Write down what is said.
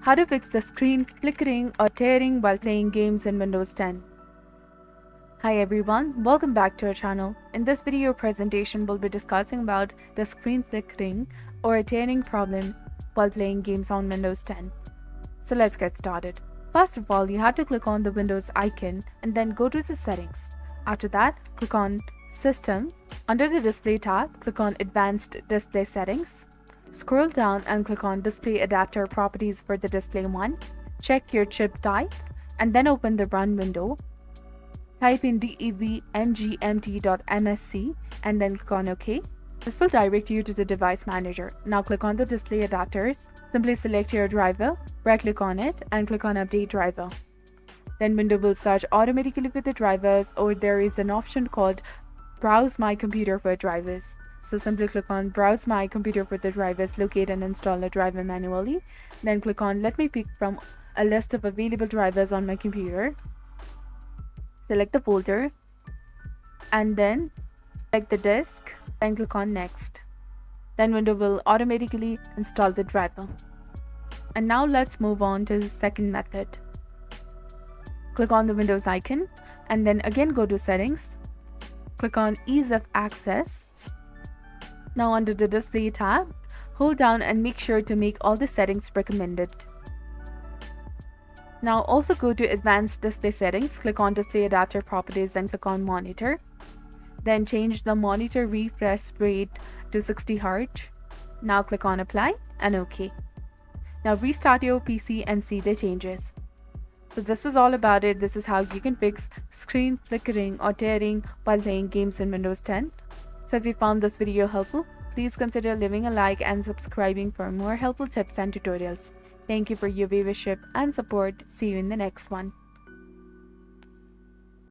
How to fix the screen flickering or tearing while playing games in Windows 10. Hi everyone, welcome back to our channel. In this video presentation, we'll be discussing about the screen flickering or a tearing problem while playing games on Windows 10. So let's get started. First of all, you have to click on the Windows icon and then go to the settings. After that, click on System. Under the Display tab, click on Advanced Display Settings. Scroll down and click on Display Adapter Properties for the display one. Check your chip type and then open the Run window. Type in devmgmt.msc and then click on OK. This will direct you to the device manager. Now click on the display adapters. Simply select your driver, right-click on it and click on Update Driver. Then window will search automatically for the drivers, or there is an option called Browse My Computer for drivers. So simply click on Browse My Computer for the drivers, locate and install a driver manually. Then click on Let me pick from a list of available drivers on my computer. Select the folder and then select the disk, then click on Next. Then window will automatically install the driver. And now let's move on to the second method. Click on the Windows icon and then again go to Settings. Click on Ease of Access. Now under the Display tab, hold down and make sure to make all the settings recommended. Now also go to Advanced Display Settings, click on Display Adapter Properties and click on Monitor. Then change the monitor refresh rate to 60 Hz. Now click on Apply and OK. Now restart your PC and see the changes. So this was all about it. This is how you can fix screen flickering or tearing while playing games in Windows 10. So if you found this video helpful, please consider leaving a like and subscribing for more helpful tips and tutorials. Thank you for your viewership and support. See you in the next one.